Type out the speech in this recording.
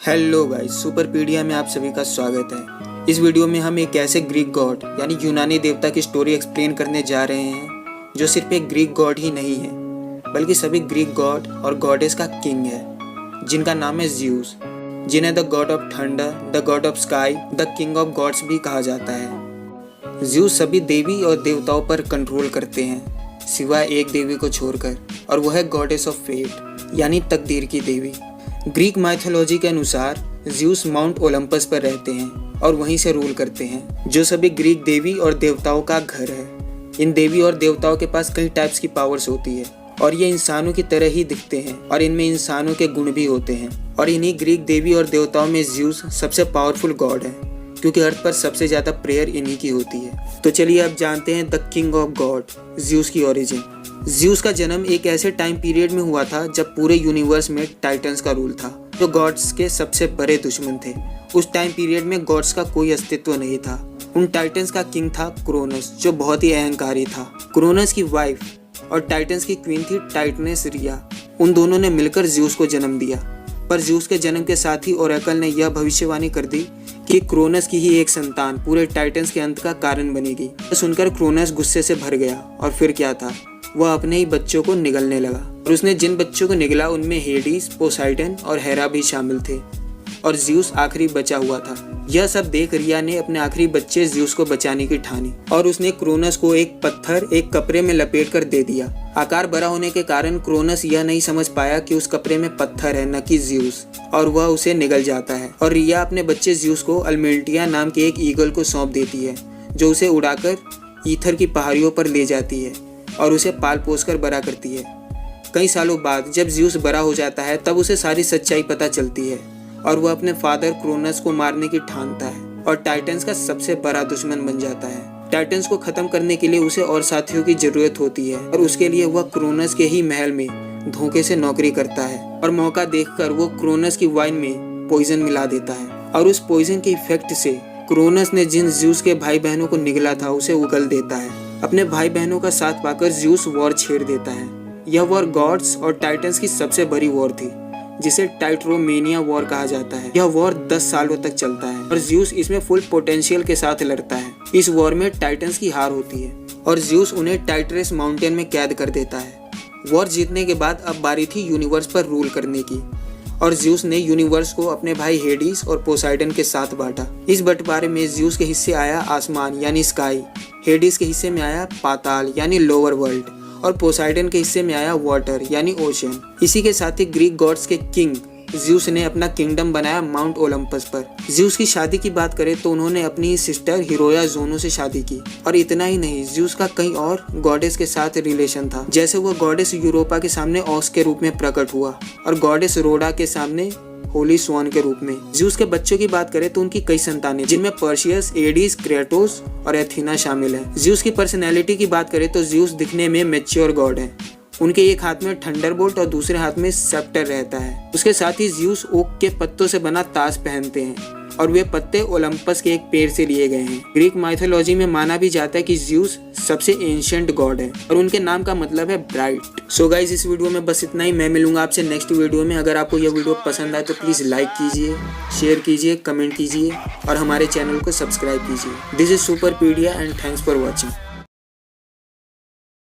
Hello guys, सुपरपीडिया में आप सभी का स्वागत है। इस वीडियो में हम एक ऐसे ग्रीक गॉड यानी यूनानी देवता की स्टोरी एक्सप्लेन करने जा रहे हैं जो सिर्फ एक ग्रीक गॉड ही नहीं है बल्कि सभी ग्रीक गॉड और गॉडेस का किंग है, जिनका नाम है ज़्यूस, जिन्हें the god of thunder, the god of sky, the king of gods भी कहा जाता है। ज़्यूस सभी देवी और देवताओं पर कंट्रोल करते हैं सिवाय एक देवी को छोड़कर, और वह है गॉडेस ऑफ फेट यानी तकदीर की देवी। ग्रीक माइथोलॉजी के अनुसार ज़्यूस माउंट ओलंपस पर रहते हैं और वहीं से रूल करते हैं, जो सभी ग्रीक देवी और देवताओं का घर है। इन देवी और देवताओं के पास कई टाइप्स की पावर्स होती है और ये इंसानों की तरह ही दिखते हैं और इनमें इंसानों के गुण भी होते हैं। और इन्हीं ग्रीक देवी और देवताओं में ज़्यूस सबसे पावरफुल गॉड है, क्योंकि अर्थ पर सबसे ज़्यादा प्रेयर इन्हीं की होती है। तो चलिए अब जानते हैं the king of God, Zeus की ओरिजिन। ज़्यूस का जन्म एक ऐसे टाइम पीरियड में हुआ था जब पूरे यूनिवर्स में टाइटन्स का रूल था, जो गॉड्स के सबसे बड़े दुश्मन थे। उस टाइम पीरियड में गॉड्स का कोई अस्तित्व नहीं था। उन टाइटन्स का किंग था क्रोनस, जो बहुत ही अहंकारी था। क्रोनस की वाइफ और टाइटन्स की क्वीन थी टाइटनेस रिया। उन दोनों ने मिलकर ज़्यूस को जन्म दिया, पर ज़्यूस के जन्म के साथ ही ओरेकल ने यह भविष्यवाणी कर दी कि क्रोनस की ही एक संतान पूरे टाइटन्स के अंत का कारण बनेगी। सुनकर क्रोनस गुस्से से भर गया और फिर क्या था, वह अपने ही बच्चों को निगलने लगा। और उसने जिन बच्चों को निगला उनमें हेडिस, पोसाइडन और हेरा भी शामिल थे, और ज़्यूस आखिरी बचा हुआ था। यह सब देख रिया ने अपने आखिरी बच्चे ज़्यूस को बचाने की ठानी और उसने क्रोनस को एक पत्थर एक कपड़े में लपेट कर दे दिया। आकार बड़ा होने के कारण क्रोनस यह नहीं समझ पाया कि उस कपड़े में पत्थर है, न कि ज़्यूस, और वह उसे निगल जाता है। और रिया अपने बच्चे ज़्यूस को अल्मेल्टिया नाम के एक ईगल को सौंप देती है, जो उसे उड़ाकर ईथर की पहाड़ियों पर ले जाती है और उसे पाल पोस कर बड़ा करती है। कई सालों बाद जब ज़्यूस बड़ा हो जाता है तब उसे सारी सच्चाई पता चलती है और वह अपने फादर क्रोनस को मारने की ठानता है और टाइटन्स का सबसे बड़ा दुश्मन बन जाता है। टाइटन्स को खत्म करने के लिए उसे और साथियों की जरूरत होती है और उसके लिए वह क्रोनस के ही महल में धोखे से नौकरी करता है और मौका देखकर वो क्रोनस की वाइन में पॉइजन मिला देता है और उस पॉइजन के इफेक्ट से क्रोनस ने जिन ज़्यूस के भाई बहनों को निगला था उसे उगल देता है। अपने भाई बहनों का साथ पाकर ज़्यूस वॉर छेड़ देता है। यह वॉर गॉड्स और टाइटन्स की सबसे बड़ी वॉर थी, जिसे टाइट्रोमेनिया वॉर कहा जाता है। यह वॉर 10 सालों तक चलता है और ज़्यूस इसमें फुल पोटेंशियल के साथ लड़ता है। इस वॉर में टाइटन्स की हार होती है और ज़्यूस उन्हें टाइट्रेस माउंटेन में कैद कर देता है। वॉर जीतने के बाद अब बारी थी यूनिवर्स पर रूल करने की, और ज़्यूस ने यूनिवर्स को अपने भाई हेडिस और पोसाइडन के साथ बांटा। इस बंटवारे में ज़्यूस के हिस्से आया आसमान यानी स्काई, हेडिस के हिस्से में आया पाताल यानी लोअर वर्ल्ड, और पोसाइडन के हिस्से में आया वाटर यानी ओशन। इसी के साथ ही ग्रीक गॉड्स के किंग ज़्यूस ने अपना किंगडम बनाया माउंट ओलंपस पर। ज़्यूस की शादी की बात करें तो उन्होंने अपनी सिस्टर हीरोया जोनो से शादी की, और इतना ही नहीं, ज़्यूस का कई और गॉडेस के साथ रिलेशन था। जैसे वह गॉडेस यूरोपा के सामने ऑक्स के रूप में प्रकट हुआ और गॉडेस रोडा के सामने होली स्वान के रूप में। ज़्यूस के बच्चों की बात करें तो उनकी कई संतानें, जिनमें पर्शियस, एडिस, क्रेटोस और एथीना शामिल है। ज़्यूस की पर्सनैलिटी की बात करें तो ज़्यूस दिखने में मैच्योर गॉड है। उनके एक हाथ में थंडरबोल्ट और दूसरे हाथ में सेप्टर रहता है। उसके साथ ही ज़्यूस ओक के पत्तों से बना ताज पहनते हैं और वे पत्ते ओलंपस के एक पेड़ से लिए गए हैं। ग्रीक माइथोलॉजी में माना भी जाता है कि ज़्यूस सबसे एंशिएंट गॉड है और उनके नाम का मतलब है ब्राइट। सो गाइस, इस वीडियो में बस इतना ही। मैं मिलूंगा आपसे नेक्स्ट वीडियो में। अगर आपको यह वीडियो पसंद आए तो प्लीज़ लाइक कीजिए, शेयर कीजिए, कमेंट कीजिए और हमारे चैनल को सब्सक्राइब कीजिए। This is Superpedia and thanks for watching.